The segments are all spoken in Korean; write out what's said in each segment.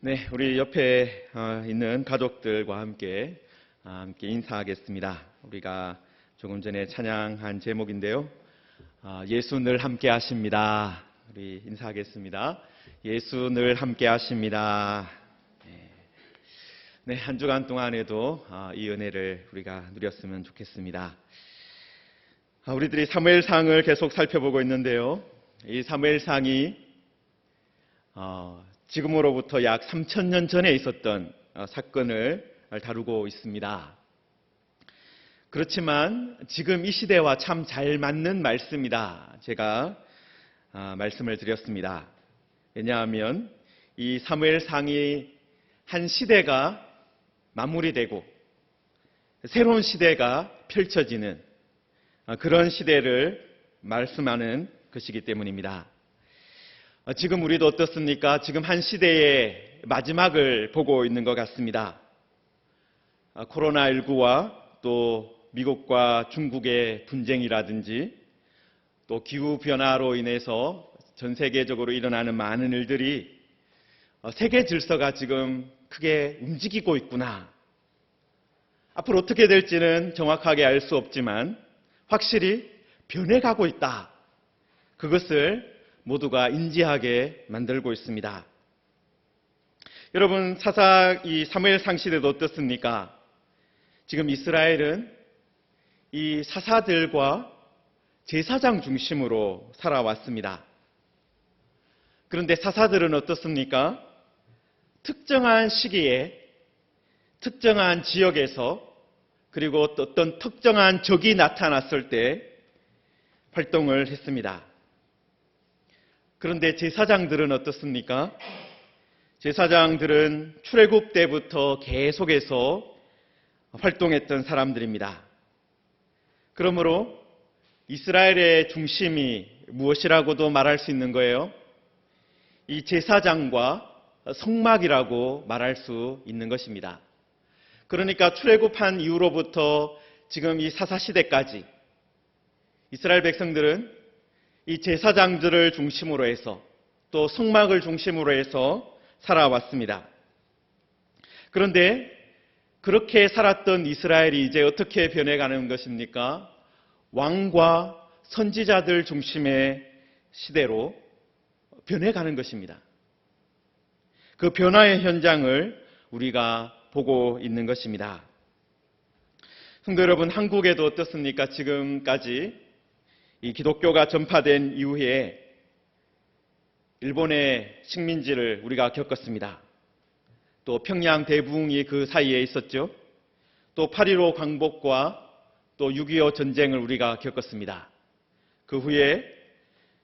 네, 우리 옆에 있는 가족들과 함께 인사하겠습니다. 우리가 조금 전에 찬양한 제목인데요. 예수 늘 함께 하십니다. 우리 인사하겠습니다. 예수 늘 함께 하십니다. 네, 한 주간 동안에도 이 은혜를 우리가 누렸으면 좋겠습니다. 우리들이 사무엘상을 계속 살펴보고 있는데요. 이 사무엘상이 지금으로부터 약 3000년 전에 있었던 사건을 다루고 있습니다. 그렇지만 지금 이 시대와 참 잘 맞는 말씀이다. 제가 말씀을 드렸습니다. 왜냐하면 이 사무엘상이 한 시대가 마무리되고 새로운 시대가 펼쳐지는 그런 시대를 말씀하는 것이기 때문입니다. 지금 우리도 어떻습니까? 지금 한 시대의 마지막을 보고 있는 것 같습니다. 코로나19와 또 미국과 중국의 분쟁이라든지 또 기후변화로 인해서 전 세계적으로 일어나는 많은 일들이 세계 질서가 지금 크게 움직이고 있구나. 앞으로 어떻게 될지는 정확하게 알 수 없지만 확실히 변해가고 있다. 그것을 모두가 인지하게 만들고 있습니다. 여러분, 이 사무엘상 시대도 어떻습니까? 지금 이스라엘은 이 사사들과 제사장 중심으로 살아왔습니다. 그런데 사사들은 어떻습니까? 특정한 시기에 특정한 지역에서 그리고 또 어떤 특정한 적이 나타났을 때 활동을 했습니다. 그런데 제사장들은 어떻습니까? 제사장들은 출애굽 때부터 계속해서 활동했던 사람들입니다. 그러므로 이스라엘의 중심이 무엇이라고도 말할 수 있는 거예요? 이 제사장과 성막이라고 말할 수 있는 것입니다. 그러니까 출애굽한 이후로부터 지금 이 사사시대까지 이스라엘 백성들은 이 제사장들을 중심으로 해서 또 성막을 중심으로 해서 살아왔습니다. 그런데 그렇게 살았던 이스라엘이 이제 어떻게 변해가는 것입니까? 왕과 선지자들 중심의 시대로 변해가는 것입니다. 그 변화의 현장을 우리가 보고 있는 것입니다. 성도 여러분, 한국에도 어떻습니까? 지금까지 이 기독교가 전파된 이후에 일본의 식민지를 우리가 겪었습니다. 또 평양 대붕이 그 사이에 있었죠. 또 8.15 광복과 또 6.25 전쟁을 우리가 겪었습니다. 그 후에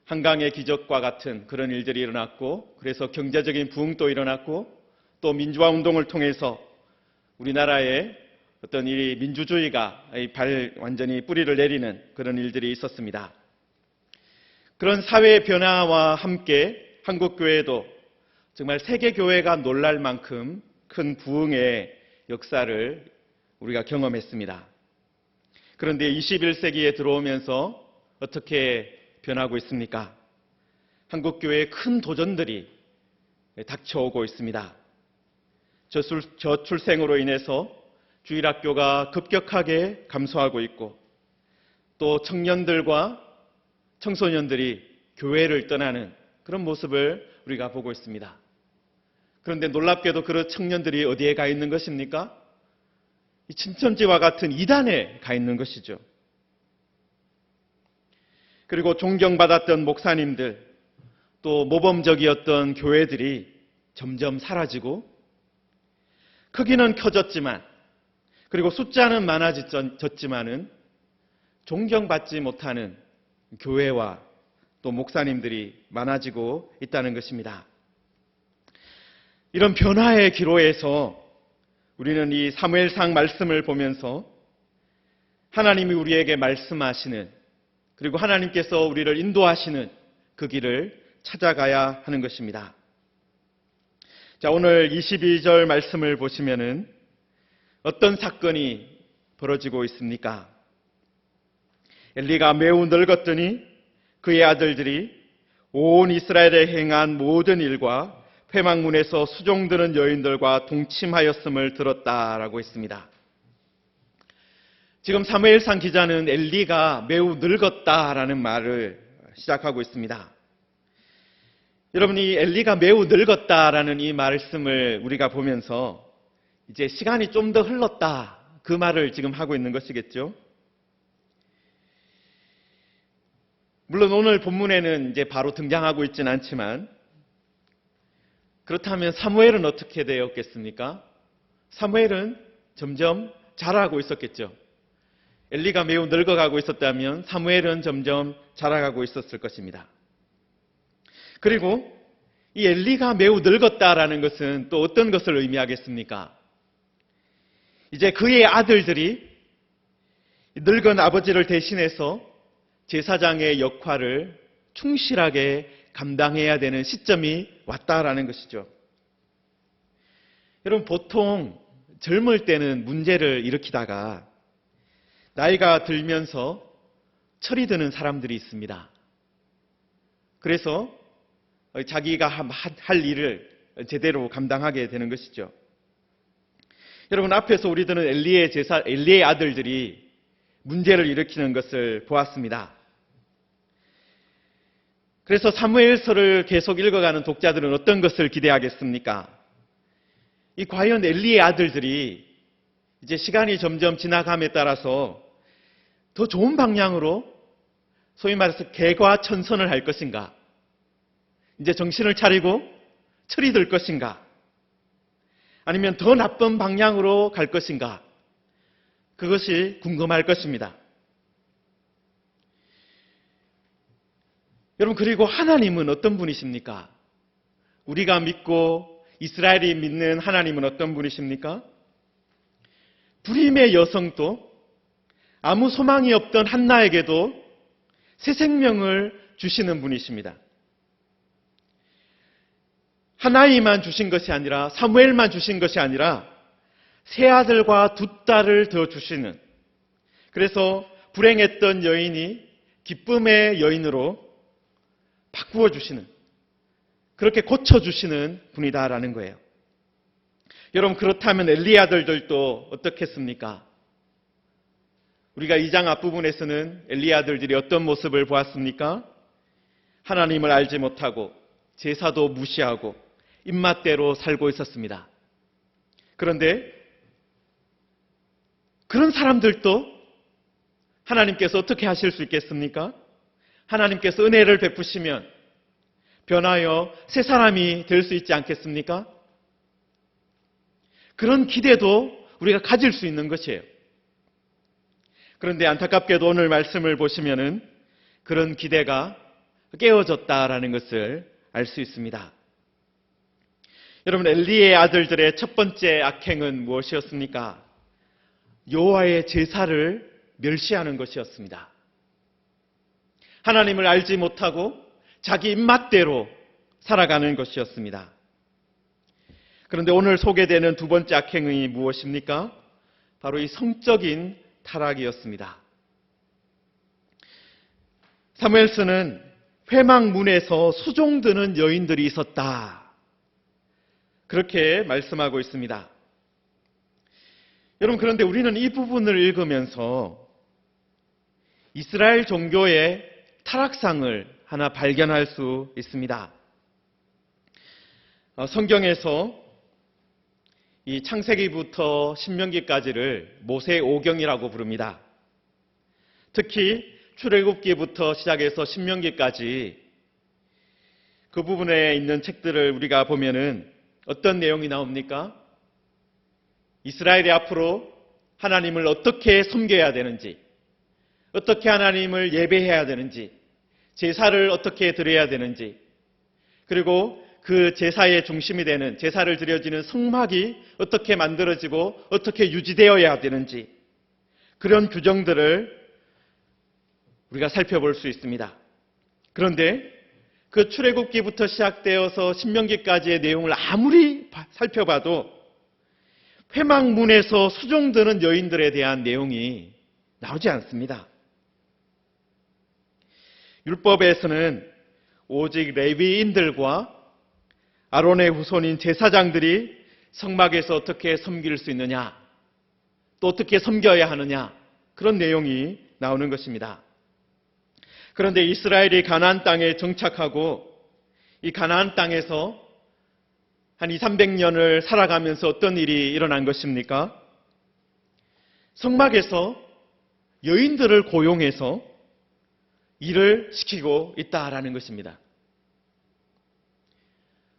한강의 기적과 같은 그런 일들이 일어났고, 그래서 경제적인 부흥도 일어났고, 또 민주화 운동을 통해서 우리나라에 어떤 이 민주주의가 완전히 뿌리를 내리는 그런 일들이 있었습니다. 그런 사회의 변화와 함께 한국교회도 정말 세계교회가 놀랄 만큼 큰 부흥의 역사를 우리가 경험했습니다. 그런데 21세기에 들어오면서 어떻게 변하고 있습니까? 한국교회에 큰 도전들이 닥쳐오고 있습니다. 저출생으로 인해서 주일학교가 급격하게 감소하고 있고, 또 청년들과 청소년들이 교회를 떠나는 그런 모습을 우리가 보고 있습니다. 그런데 놀랍게도 그 청년들이 어디에 가 있는 것입니까? 이 침천지와 같은 이단에 가 있는 것이죠. 그리고 존경받았던 목사님들, 또 모범적이었던 교회들이 점점 사라지고, 크기는 커졌지만, 그리고 숫자는 많아졌지만은 존경받지 못하는 교회와 또 목사님들이 많아지고 있다는 것입니다. 이런 변화의 기로에서 우리는 이 사무엘상 말씀을 보면서 하나님이 우리에게 말씀하시는, 그리고 하나님께서 우리를 인도하시는 그 길을 찾아가야 하는 것입니다. 자, 오늘 22절 말씀을 보시면은 어떤 사건이 벌어지고 있습니까? 엘리가 매우 늙었더니 그의 아들들이 온 이스라엘에 행한 모든 일과 회막문에서 수종드는 여인들과 동침하였음을 들었다라고 했습니다. 지금 사무엘상 기자는 엘리가 매우 늙었다라는 말을 시작하고 있습니다. 여러분, 이 엘리가 매우 늙었다라는 이 말씀을 우리가 보면서 이제 시간이 좀 더 흘렀다, 그 말을 지금 하고 있는 것이겠죠. 물론 오늘 본문에는 이제 바로 등장하고 있지는 않지만, 그렇다면 사무엘은 어떻게 되었겠습니까? 사무엘은 점점 자라고 있었겠죠. 엘리가 매우 늙어가고 있었다면 사무엘은 점점 자라가고 있었을 것입니다. 그리고 이 엘리가 매우 늙었다라는 것은 또 어떤 것을 의미하겠습니까? 이제 그의 아들들이 늙은 아버지를 대신해서 제사장의 역할을 충실하게 감당해야 되는 시점이 왔다라는 것이죠. 여러분, 보통 젊을 때는 문제를 일으키다가 나이가 들면서 철이 드는 사람들이 있습니다. 그래서 자기가 할 일을 제대로 감당하게 되는 것이죠. 여러분, 앞에서 우리들은 엘리의 아들들이 문제를 일으키는 것을 보았습니다. 그래서 사무엘서를 계속 읽어가는 독자들은 어떤 것을 기대하겠습니까? 과연 엘리의 아들들이 이제 시간이 점점 지나감에 따라서 더 좋은 방향으로, 소위 말해서 개과천선을 할 것인가? 이제 정신을 차리고 철이 들 것인가? 아니면 더 나쁜 방향으로 갈 것인가? 그것이 궁금할 것입니다. 여러분, 그리고 하나님은 어떤 분이십니까? 우리가 믿고 이스라엘이 믿는 하나님은 어떤 분이십니까? 불임의 여성도 아무 소망이 없던 한나에게도 새 생명을 주시는 분이십니다. 하나님만 주신 것이 아니라, 사무엘만 주신 것이 아니라 세 아들과 두 딸을 더 주시는, 그래서 불행했던 여인이 기쁨의 여인으로 바꾸어 주시는, 그렇게 고쳐주시는 분이다라는 거예요. 여러분, 그렇다면 엘리의 아들들도 어떻겠습니까? 우리가 2장 앞부분에서는 엘리의 아들들이 어떤 모습을 보았습니까? 하나님을 알지 못하고 제사도 무시하고 입맛대로 살고 있었습니다. 그런데 그런 사람들도 하나님께서 어떻게 하실 수 있겠습니까? 하나님께서 은혜를 베푸시면 변하여 새 사람이 될 수 있지 않겠습니까? 그런 기대도 우리가 가질 수 있는 것이에요. 그런데 안타깝게도 오늘 말씀을 보시면은 그런 기대가 깨어졌다라는 것을 알 수 있습니다. 여러분, 엘리의 아들들의 첫 번째 악행은 무엇이었습니까? 여호와의 제사를 멸시하는 것이었습니다. 하나님을 알지 못하고 자기 입맛대로 살아가는 것이었습니다. 그런데 오늘 소개되는 두 번째 악행이 무엇입니까? 바로 이 성적인 타락이었습니다. 사무엘서는 회막문에서 수종드는 여인들이 있었다, 그렇게 말씀하고 있습니다. 여러분, 그런데 우리는 이 부분을 읽으면서 이스라엘 종교의 타락상을 하나 발견할 수 있습니다. 성경에서 이 창세기부터 신명기까지를 모세 오경이라고 부릅니다. 특히 출애굽기부터 시작해서 신명기까지 그 부분에 있는 책들을 우리가 보면은 어떤 내용이 나옵니까? 이스라엘이 앞으로 하나님을 어떻게 섬겨야 되는지, 어떻게 하나님을 예배해야 되는지, 제사를 어떻게 드려야 되는지, 그리고 그 제사의 중심이 되는, 제사를 드려지는 성막이 어떻게 만들어지고 어떻게 유지되어야 되는지, 그런 규정들을 우리가 살펴볼 수 있습니다. 그런데 그 출애굽기부터 시작되어서 신명기까지의 내용을 아무리 살펴봐도 회막문에서 수종드는 여인들에 대한 내용이 나오지 않습니다. 율법에서는 오직 레위인들과 아론의 후손인 제사장들이 성막에서 어떻게 섬길 수 있느냐, 또 어떻게 섬겨야 하느냐, 그런 내용이 나오는 것입니다. 그런데 이스라엘이 가나안 땅에 정착하고 이 가나안 땅에서 한 200~300년을 살아가면서 어떤 일이 일어난 것입니까? 성막에서 여인들을 고용해서 일을 시키고 있다라는 것입니다.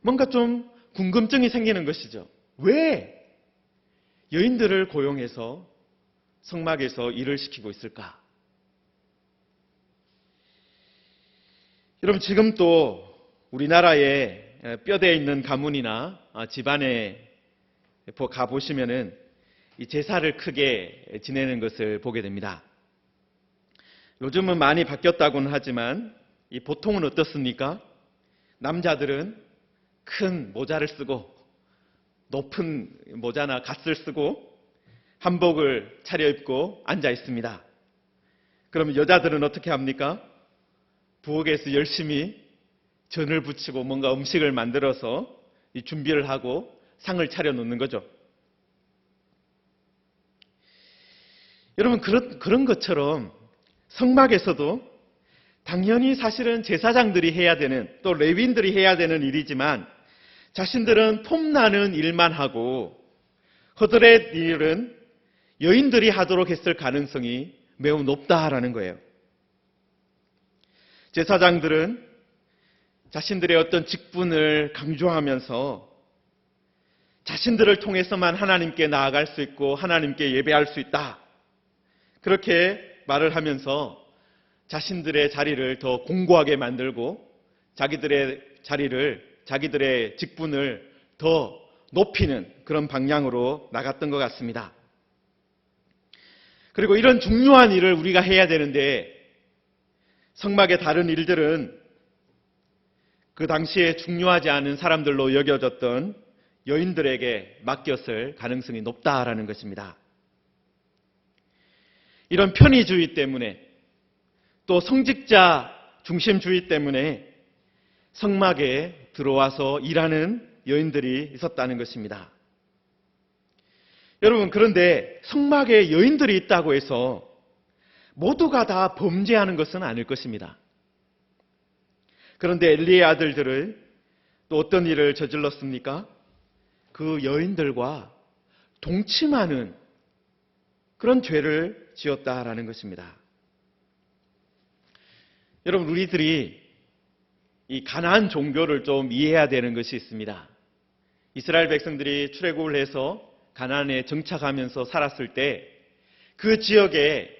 뭔가 좀 궁금증이 생기는 것이죠. 왜 여인들을 고용해서 성막에서 일을 시키고 있을까? 여러분, 지금 또 우리나라에 뼈대에 있는 가문이나 집안에 가보시면은 이 제사를 크게 지내는 것을 보게 됩니다. 요즘은 많이 바뀌었다고는 하지만 이 보통은 어떻습니까? 남자들은 큰 모자를 쓰고 높은 모자나 갓을 쓰고 한복을 차려입고 앉아 있습니다. 그러면 여자들은 어떻게 합니까? 부엌에서 열심히 전을 부치고 뭔가 음식을 만들어서 준비를 하고 상을 차려 놓는 거죠. 여러분, 그런 것처럼 성막에서도 당연히 사실은 제사장들이 해야 되는, 또 레위인들이 해야 되는 일이지만 자신들은 폼나는 일만 하고 허드렛 일은 여인들이 하도록 했을 가능성이 매우 높다라는 거예요. 제사장들은 자신들의 어떤 직분을 강조하면서 자신들을 통해서만 하나님께 나아갈 수 있고 하나님께 예배할 수 있다, 그렇게 말을 하면서 자신들의 자리를 더 공고하게 만들고 자기들의 자리를, 자기들의 직분을 더 높이는 그런 방향으로 나갔던 것 같습니다. 그리고 이런 중요한 일을 우리가 해야 되는데 성막의 다른 일들은 그 당시에 중요하지 않은 사람들로 여겨졌던 여인들에게 맡겼을 가능성이 높다라는 것입니다. 이런 편의주의 때문에, 또 성직자 중심주의 때문에 성막에 들어와서 일하는 여인들이 있었다는 것입니다. 여러분, 그런데 성막에 여인들이 있다고 해서 모두가 다 범죄하는 것은 아닐 것입니다. 그런데 엘리의 아들들은 또 어떤 일을 저질렀습니까? 그 여인들과 동침하는 그런 죄를 지었다라는 것입니다. 여러분, 우리들이 이 가나안 종교를 좀 이해해야 되는 것이 있습니다. 이스라엘 백성들이 출애굽을 해서 가나안에 정착하면서 살았을 때 그 지역에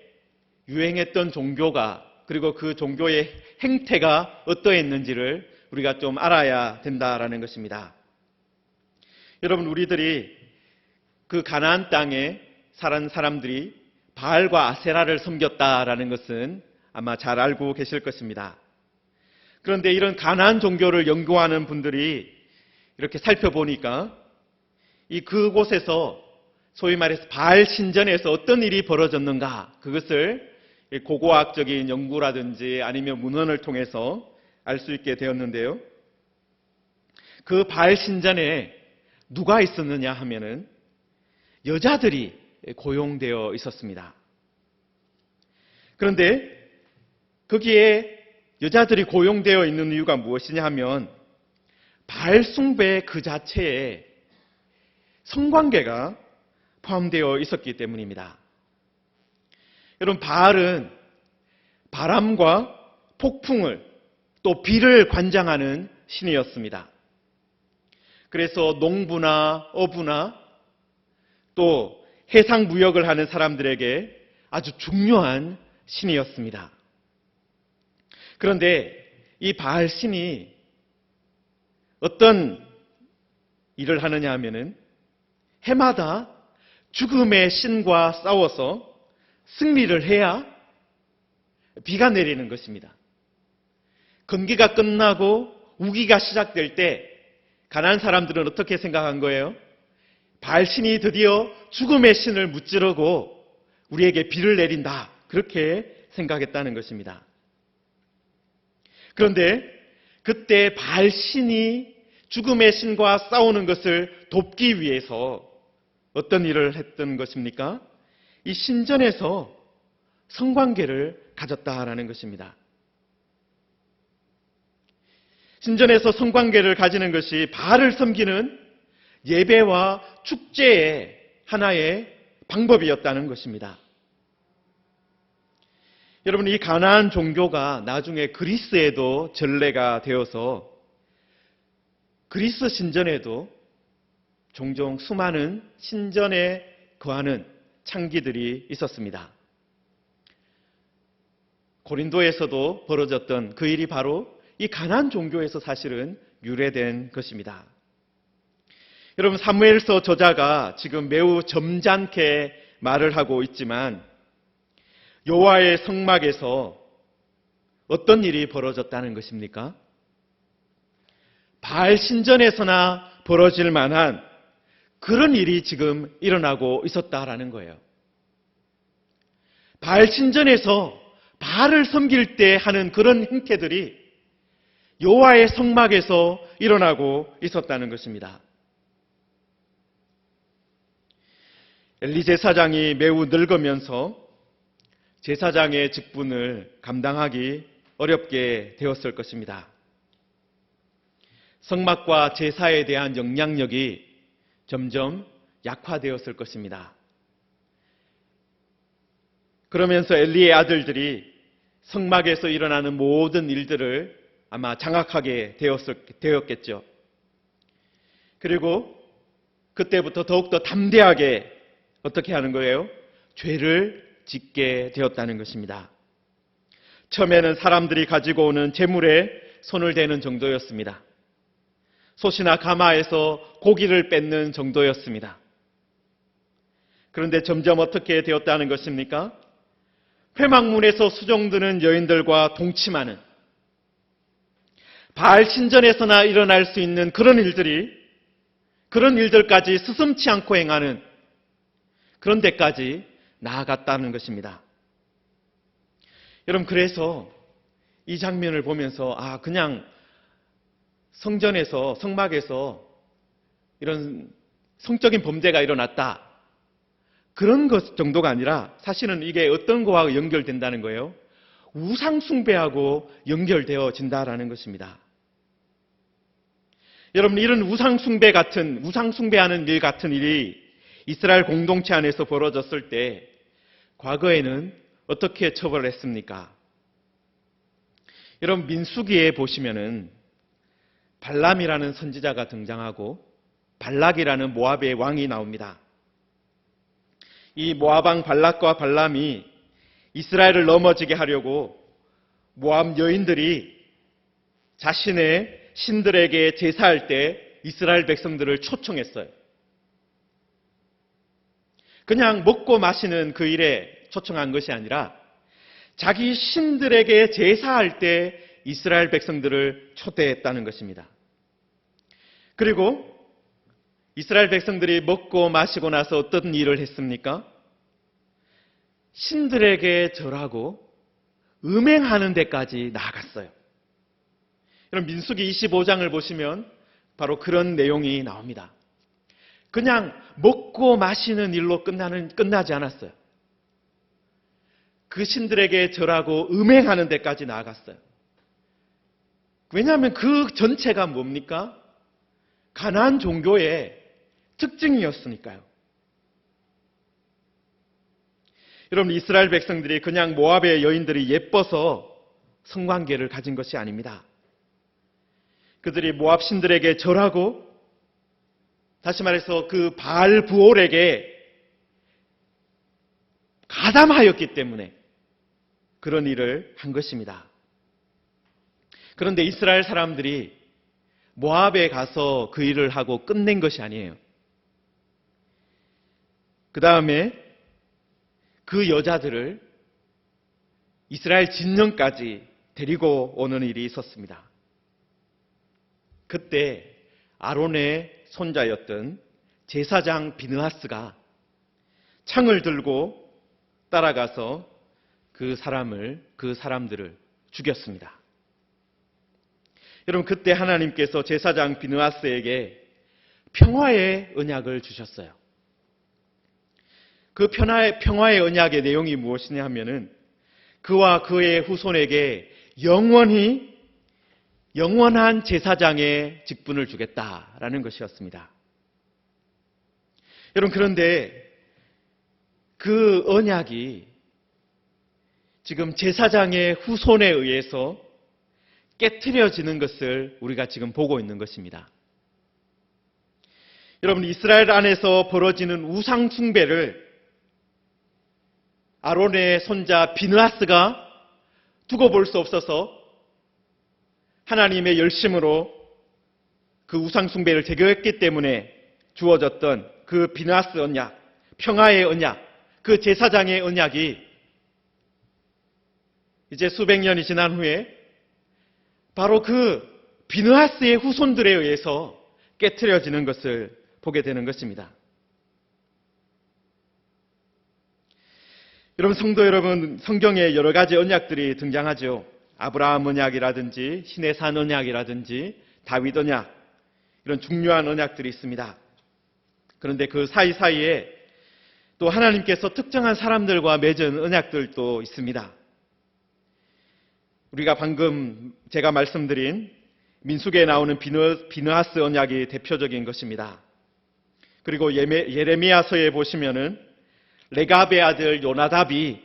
유행했던 종교가, 그리고 그 종교의 행태가 어떠했는지를 우리가 좀 알아야 된다라는 것입니다. 여러분, 우리들이 그 가나안 땅에 사는 사람들이 바알과 아세라를 섬겼다라는 것은 아마 잘 알고 계실 것입니다. 그런데 이런 가나안 종교를 연구하는 분들이 이렇게 살펴보니까 그곳에서 소위 말해서 바알 신전에서 어떤 일이 벌어졌는가, 그것을 고고학적인 연구라든지 아니면 문헌을 통해서 알 수 있게 되었는데요. 그 바알 신전에 누가 있었느냐 하면은 여자들이 고용되어 있었습니다. 그런데 거기에 여자들이 고용되어 있는 이유가 무엇이냐 하면 바알 숭배 그 자체에 성관계가 포함되어 있었기 때문입니다. 여러분, 바알은 바람과 폭풍을 또 비를 관장하는 신이었습니다. 그래서 농부나 어부나 또 해상 무역을 하는 사람들에게 아주 중요한 신이었습니다. 그런데 이 바알 신이 어떤 일을 하느냐 하면은 해마다 죽음의 신과 싸워서 승리를 해야 비가 내리는 것입니다. 건기가 끝나고 우기가 시작될 때 가나안 사람들은 어떻게 생각한 거예요? 바알 신이 드디어 죽음의 신을 무찌르고 우리에게 비를 내린다, 그렇게 생각했다는 것입니다. 그런데 그때 바알 신이 죽음의 신과 싸우는 것을 돕기 위해서 어떤 일을 했던 것입니까? 이 신전에서 성관계를 가졌다라는 것입니다. 신전에서 성관계를 가지는 것이 바알을 섬기는 예배와 축제의 하나의 방법이었다는 것입니다. 여러분, 이 가나안 종교가 나중에 그리스에도 전례가 되어서 그리스 신전에도 종종 수많은 신전에 거하는 창기들이 있었습니다. 고린도에서도 벌어졌던 그 일이 바로 이 가나안 종교에서 사실은 유래된 것입니다. 여러분, 사무엘서 저자가 지금 매우 점잖게 말을 하고 있지만 여호와의 성막에서 어떤 일이 벌어졌다는 것입니까? 바알 신전에서나 벌어질 만한 그런 일이 지금 일어나고 있었다라는 거예요. 바알 신전에서 바알을 섬길 때 하는 그런 행태들이 여호와의 성막에서 일어나고 있었다는 것입니다. 엘리 제사장이 매우 늙으면서 제사장의 직분을 감당하기 어렵게 되었을 것입니다. 성막과 제사에 대한 영향력이 점점 약화되었을 것입니다. 그러면서 엘리의 아들들이 성막에서 일어나는 모든 일들을 아마 장악하게 되었겠죠. 그리고 그때부터 더욱더 담대하게 어떻게 하는 거예요? 죄를 짓게 되었다는 것입니다. 처음에는 사람들이 가지고 오는 재물에 손을 대는 정도였습니다. 솥이나 가마에서 고기를 뺏는 정도였습니다. 그런데 점점 어떻게 되었다는 것입니까? 회막문에서 수종드는 여인들과 동침하는 바알 신전에서나 일어날 수 있는 그런 일들까지 스승치 않고 행하는 그런 데까지 나아갔다는 것입니다. 여러분, 그래서 이 장면을 보면서 그냥 성전에서, 성막에서 이런 성적인 범죄가 일어났다, 그런 것 정도가 아니라 사실은 이게 어떤 거와 연결된다는 거예요? 우상숭배하고 연결되어진다라는 것입니다. 여러분, 이런 우상숭배하는 일 같은 일이 이스라엘 공동체 안에서 벌어졌을 때 과거에는 어떻게 처벌을 했습니까? 여러분, 민수기에 보시면은 발람이라는 선지자가 등장하고 발락이라는 모압의 왕이 나옵니다. 이 모압 왕 발락과 발람이 이스라엘을 넘어지게 하려고 모압 여인들이 자신의 신들에게 제사할 때 이스라엘 백성들을 초청했어요. 그냥 먹고 마시는 그 일에 초청한 것이 아니라 자기 신들에게 제사할 때 이스라엘 백성들을 초대했다는 것입니다. 그리고 이스라엘 백성들이 먹고 마시고 나서 어떤 일을 했습니까? 신들에게 절하고 음행하는 데까지 나아갔어요. 여러분, 민수기 25장을 보시면 바로 그런 내용이 나옵니다. 그냥 먹고 마시는 일로 끝나지 않았어요. 그 신들에게 절하고 음행하는 데까지 나아갔어요. 왜냐하면 그 전체가 뭡니까? 가나안 종교의 특징이었으니까요. 여러분, 이스라엘 백성들이 그냥 모압의 여인들이 예뻐서 성관계를 가진 것이 아닙니다. 그들이 모압 신들에게 절하고, 다시 말해서 그 바알 부올에게 가담하였기 때문에 그런 일을 한 것입니다. 그런데 이스라엘 사람들이 모압에 가서 그 일을 하고 끝낸 것이 아니에요. 그 다음에 그 여자들을 이스라엘 진영까지 데리고 오는 일이 있었습니다. 그때 아론의 손자였던 제사장 비느하스가 창을 들고 따라가서 그 사람들을 죽였습니다. 여러분, 그때 하나님께서 제사장 비느하스에게 평화의 언약을 주셨어요. 그 평화의 언약의 내용이 무엇이냐 하면은 그와 그의 후손에게 영원한 제사장의 직분을 주겠다라는 것이었습니다. 여러분, 그런데 그 언약이 지금 제사장의 후손에 의해서 깨트려지는 것을 우리가 지금 보고 있는 것입니다. 여러분, 이스라엘 안에서 벌어지는 우상 숭배를 아론의 손자 비느하스가 두고 볼 수 없어서 하나님의 열심으로 그 우상 숭배를 제거했기 때문에 주어졌던 그 비느하스 언약, 평화의 언약, 그 제사장의 언약이 이제 수백 년이 지난 후에 바로 그 비느하스의 후손들에 의해서 깨트려지는 것을 보게 되는 것입니다. 여러분, 성도 여러분, 성경에 여러 가지 언약들이 등장하죠. 아브라함 언약이라든지 신의 산 언약이라든지 다윗 언약, 이런 중요한 언약들이 있습니다. 그런데 그 사이사이에 또 하나님께서 특정한 사람들과 맺은 언약들도 있습니다. 우리가 방금 제가 말씀드린 민수기에 나오는 비느하스 언약이 대표적인 것입니다. 그리고 예레미야서에 보시면은 레갑의 아들 요나답이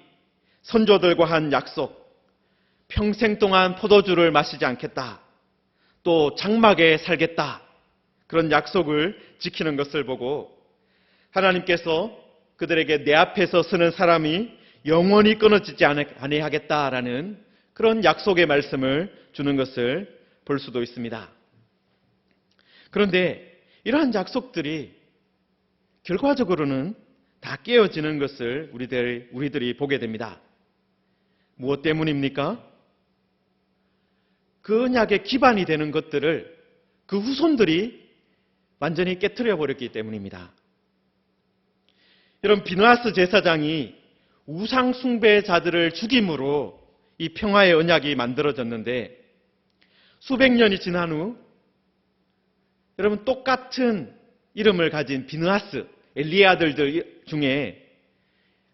선조들과 한 약속, 평생 동안 포도주를 마시지 않겠다, 또 장막에 살겠다, 그런 약속을 지키는 것을 보고 하나님께서 그들에게 내 앞에서 서는 사람이 영원히 끊어지지 아니하겠다라는 그런 약속의 말씀을 주는 것을 볼 수도 있습니다. 그런데 이러한 약속들이 결과적으로는 다 깨어지는 것을 우리들이 보게 됩니다. 무엇 때문입니까? 그 언약의 기반이 되는 것들을 그 후손들이 완전히 깨트려 버렸기 때문입니다. 여러분, 비느하스 제사장이 우상 숭배자들을 죽임으로 이 평화의 언약이 만들어졌는데 수백 년이 지난 후 여러분, 똑같은 이름을 가진 비느하스, 엘리의 아들들 중에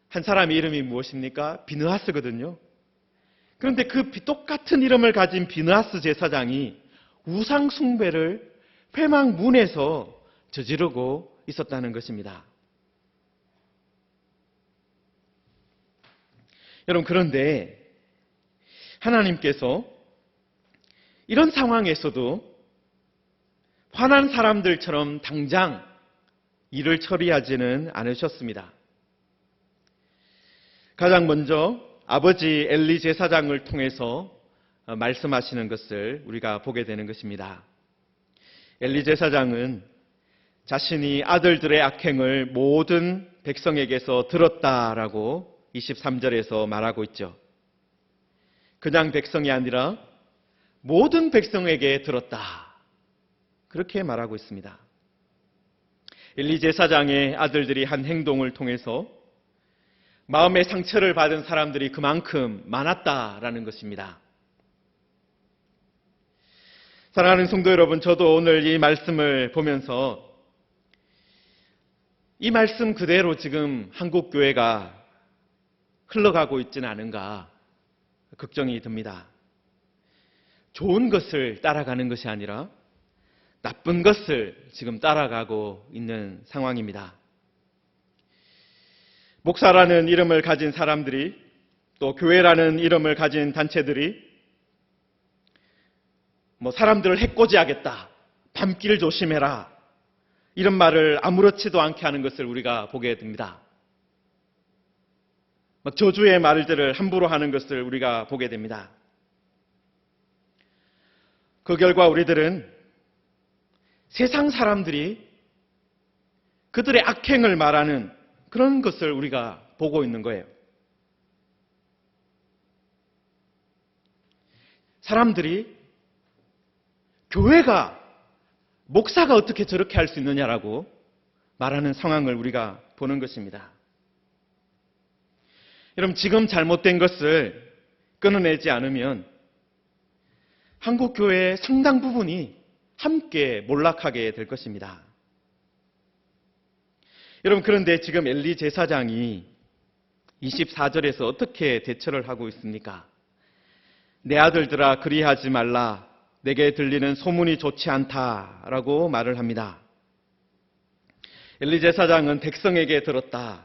한 사람의 이름이 무엇입니까? 비느하스거든요. 그런데 그 똑같은 이름을 가진 비느하스 제사장이 우상 숭배를 회막문에서 저지르고 있었다는 것입니다. 여러분, 그런데 하나님께서 이런 상황에서도 화난 사람들처럼 당장 일을 처리하지는 않으셨습니다. 가장 먼저 아버지 엘리 제사장을 통해서 말씀하시는 것을 우리가 보게 되는 것입니다. 엘리 제사장은 자신이 아들들의 악행을 모든 백성에게서 들었다라고 23절에서 말하고 있죠. 그냥 백성이 아니라 모든 백성에게 들었다, 그렇게 말하고 있습니다. 엘리 제사장의 아들들이 한 행동을 통해서 마음의 상처를 받은 사람들이 그만큼 많았다라는 것입니다. 사랑하는 성도 여러분, 저도 오늘 이 말씀을 보면서 이 말씀 그대로 지금 한국 교회가 흘러가고 있지는 않은가 걱정이 듭니다. 좋은 것을 따라가는 것이 아니라 나쁜 것을 지금 따라가고 있는 상황입니다. 목사라는 이름을 가진 사람들이, 또 교회라는 이름을 가진 단체들이 사람들을 해코지하겠다, 밤길 조심해라, 이런 말을 아무렇지도 않게 하는 것을 우리가 보게 됩니다. 저주의 말들을 함부로 하는 것을 우리가 보게 됩니다. 그 결과 우리들은 세상 사람들이 그들의 악행을 말하는 그런 것을 우리가 보고 있는 거예요. 사람들이 교회가, 목사가 어떻게 저렇게 할 수 있느냐라고 말하는 상황을 우리가 보는 것입니다. 여러분, 지금 잘못된 것을 끊어내지 않으면 한국 교회의 상당 부분이 함께 몰락하게 될 것입니다. 여러분, 그런데 지금 엘리 제사장이 24절에서 어떻게 대처를 하고 있습니까? 내 아들들아 그리하지 말라. 내게 들리는 소문이 좋지 않다라고 말을 합니다. 엘리 제사장은 백성에게 들었다,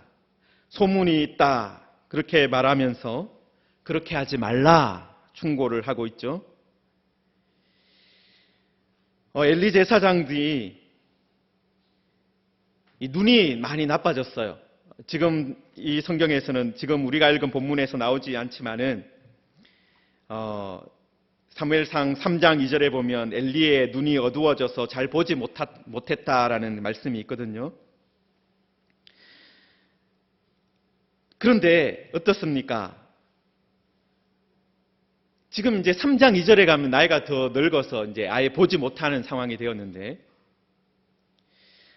소문이 있다, 그렇게 말하면서 그렇게 하지 말라 충고를 하고 있죠. 엘리 제사장들이 이 눈이 많이 나빠졌어요. 지금 이 성경에서는 지금 우리가 읽은 본문에서 나오지 않지만은 사무엘상 3장 2절에 보면 엘리의 눈이 어두워져서 잘 보지 못했다라는 말씀이 있거든요. 그런데 어떻습니까? 지금 이제 3장 2절에 가면 나이가 더 늙어서 이제 아예 보지 못하는 상황이 되었는데,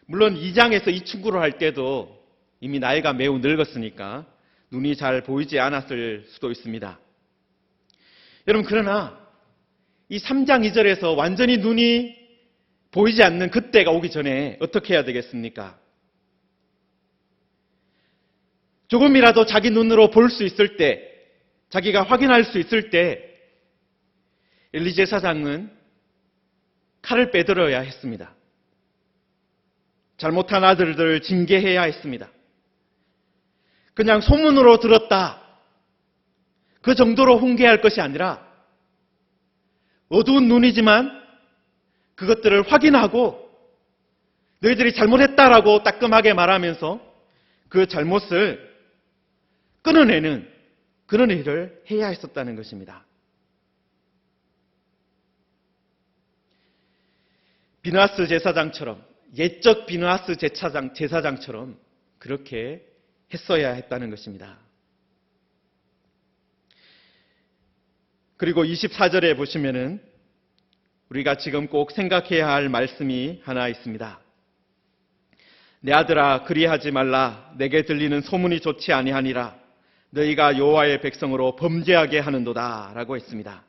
물론 2장에서 이 충고를 할 때도 이미 나이가 매우 늙었으니까 눈이 잘 보이지 않았을 수도 있습니다. 여러분, 그러나 이 3장 2절에서 완전히 눈이 보이지 않는 그때가 오기 전에 어떻게 해야 되겠습니까? 조금이라도 자기 눈으로 볼 수 있을 때, 자기가 확인할 수 있을 때 엘리 제사장은 칼을 빼들어야 했습니다. 잘못한 아들들을 징계해야 했습니다. 그냥 소문으로 들었다, 그 정도로 훈계할 것이 아니라 어두운 눈이지만 그것들을 확인하고 너희들이 잘못했다라고 따끔하게 말하면서 그 잘못을 끊어내는 그런 일을 해야 했었다는 것입니다. 비느하스 제사장처럼, 옛적 비느하스 제사장처럼 그렇게 했어야 했다는 것입니다. 그리고 24절에 보시면은 우리가 지금 꼭 생각해야 할 말씀이 하나 있습니다. 내 아들아 그리하지 말라. 내게 들리는 소문이 좋지 아니하니라. 너희가 여호와의 백성으로 범죄하게 하는도다 라고 했습니다.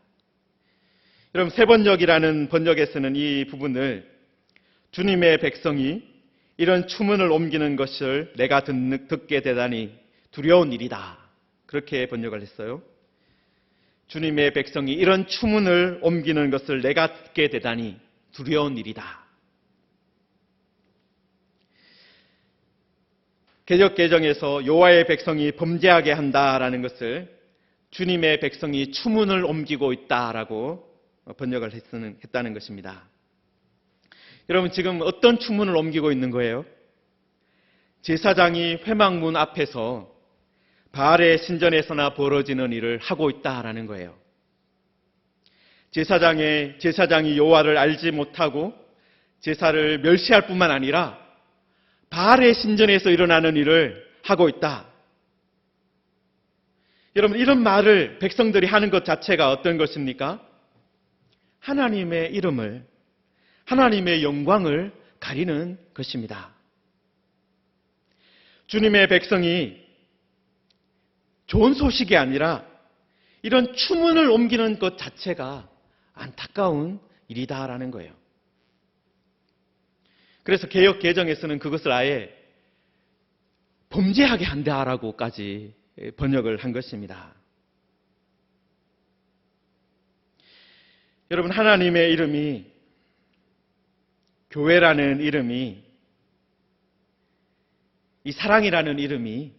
여러분, 새번역이라는 번역에서는 이 부분을 주님의 백성이 이런 추문을 옮기는 것을 내가 듣게 되다니 두려운 일이다, 그렇게 번역을 했어요. 주님의 백성이 이런 추문을 옮기는 것을 내가 듣게 되다니 두려운 일이다. 개역개정에서 여호와의 백성이 범죄하게 한다라는 것을 주님의 백성이 추문을 옮기고 있다라고 번역을 했다는 것입니다. 여러분, 지금 어떤 추문을 옮기고 있는 거예요? 제사장이 회막문 앞에서 바알의 신전에서나 벌어지는 일을 하고 있다라는 거예요. 제사장이 여호와를 알지 못하고 제사를 멸시할 뿐만 아니라 바알의 신전에서 일어나는 일을 하고 있다. 여러분, 이런 말을 백성들이 하는 것 자체가 어떤 것입니까? 하나님의 이름을, 하나님의 영광을 가리는 것입니다. 주님의 백성이 좋은 소식이 아니라 이런 추문을 옮기는 것 자체가 안타까운 일이다라는 거예요. 그래서 개역 개정에서는 그것을 아예 범죄하게 한다라고까지 번역을 한 것입니다. 여러분, 하나님의 이름이, 교회라는 이름이, 이 사랑이라는 이름이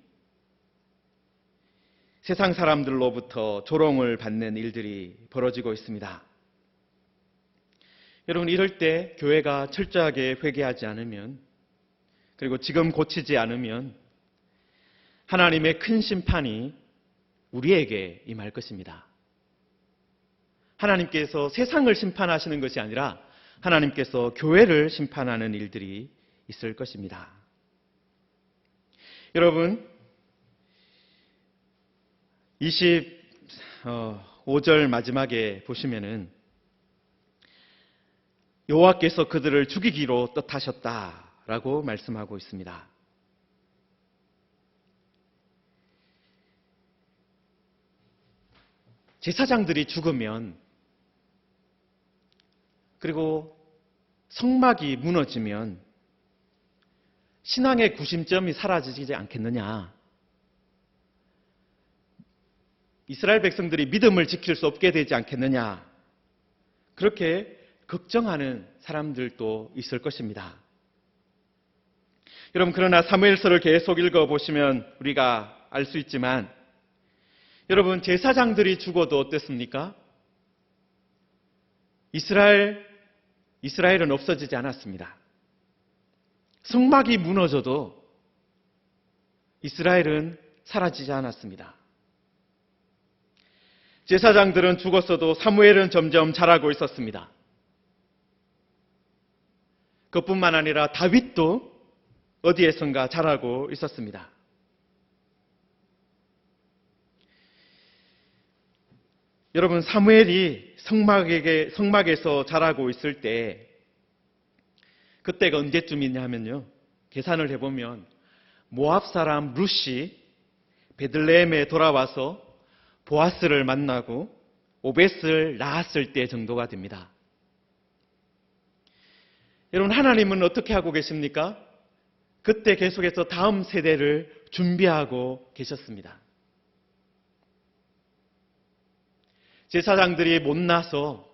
세상 사람들로부터 조롱을 받는 일들이 벌어지고 있습니다. 여러분, 이럴 때 교회가 철저하게 회개하지 않으면, 그리고 지금 고치지 않으면 하나님의 큰 심판이 우리에게 임할 것입니다. 하나님께서 세상을 심판하시는 것이 아니라 하나님께서 교회를 심판하는 일들이 있을 것입니다. 여러분, 25절 마지막에 보시면은 여호와께서 그들을 죽이기로 뜻하셨다라고 말씀하고 있습니다. 제사장들이 죽으면 그리고 성막이 무너지면 신앙의 구심점이 사라지지 않겠느냐. 이스라엘 백성들이 믿음을 지킬 수 없게 되지 않겠느냐. 그렇게 걱정하는 사람들도 있을 것입니다. 여러분, 그러나 사무엘서를 계속 읽어보시면 우리가 알 수 있지만, 여러분, 제사장들이 죽어도 어땠습니까? 이스라엘은 없어지지 않았습니다. 성막이 무너져도 이스라엘은 사라지지 않았습니다. 제사장들은 죽었어도 사무엘은 점점 자라고 있었습니다. 그뿐만 아니라 다윗도 어디에선가 자라고 있었습니다. 여러분, 사무엘이 성막에서 자라고 있을 때, 그때가 언제쯤이냐 하면요, 계산을 해보면 모압 사람 룻이 베들레헴에 돌아와서 보아스를 만나고 오벳을 낳았을 때 정도가 됩니다. 여러분, 하나님은 어떻게 하고 계십니까? 그때 계속해서 다음 세대를 준비하고 계셨습니다. 제사장들이 못나서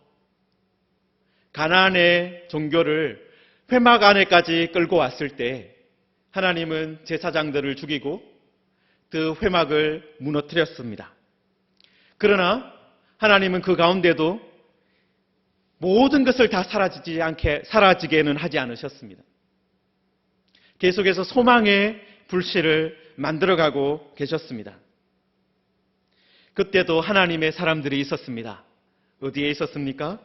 가나안의 종교를 회막 안에까지 끌고 왔을 때 하나님은 제사장들을 죽이고 그 회막을 무너뜨렸습니다. 그러나 하나님은 그 가운데도 모든 것을 다 사라지게는 하지 않으셨습니다. 계속해서 소망의 불씨를 만들어가고 계셨습니다. 그때도 하나님의 사람들이 있었습니다. 어디에 있었습니까?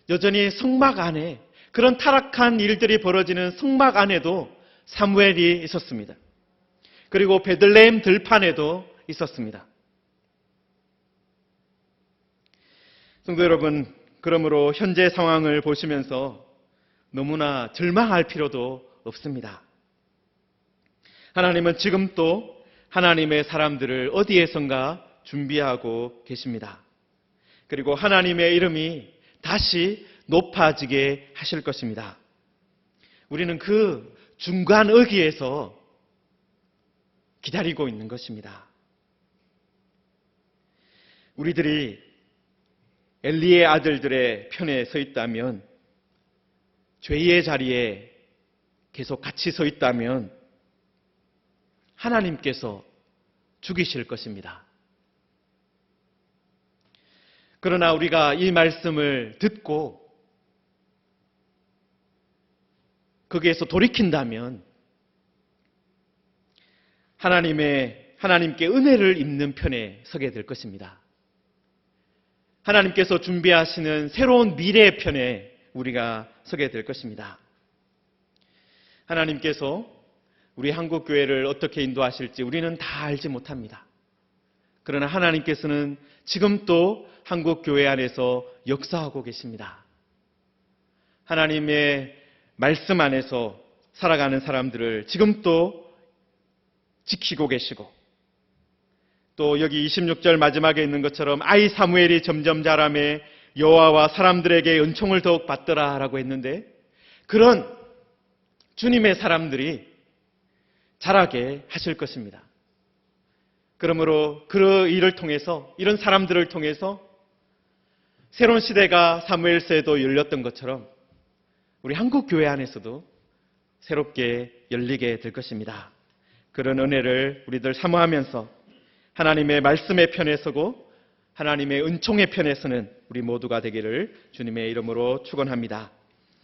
여전히 성막 안에, 그런 타락한 일들이 벌어지는 성막 안에도 사무엘이 있었습니다. 그리고 베들레헴 들판에도 있었습니다. 성도 여러분, 그러므로 현재 상황을 보시면서 너무나 절망할 필요도 없습니다. 하나님은 지금 또 하나님의 사람들을 어디에선가 준비하고 계십니다. 그리고 하나님의 이름이 다시 높아지게 하실 것입니다. 우리는 그 중간 어귀에서 기다리고 있는 것입니다. 우리들이 엘리의 아들들의 편에 서 있다면, 죄의 자리에 계속 같이 서 있다면 하나님께서 죽이실 것입니다. 그러나 우리가 이 말씀을 듣고 거기에서 돌이킨다면 하나님께 은혜를 입는 편에 서게 될 것입니다. 하나님께서 준비하시는 새로운 미래의 편에 우리가 서게 될 것입니다. 하나님께서 우리 한국교회를 어떻게 인도하실지 우리는 다 알지 못합니다. 그러나 하나님께서는 지금 또 한국교회 안에서 역사하고 계십니다. 하나님의 말씀 안에서 살아가는 사람들을 지금 또 지키고 계시고, 또 여기 26절 마지막에 있는 것처럼 아이 사무엘이 점점 자라매 여호와와 사람들에게 은총을 더욱 받더라 라고 했는데, 그런 주님의 사람들이 자라게 하실 것입니다. 그러므로 그 일을 통해서, 이런 사람들을 통해서 새로운 시대가 사무엘서에도 열렸던 것처럼 우리 한국교회 안에서도 새롭게 열리게 될 것입니다. 그런 은혜를 우리들 사모하면서 하나님의 말씀의 편에 서고 하나님의 은총의 편에 서는 우리 모두가 되기를 주님의 이름으로 축원합니다.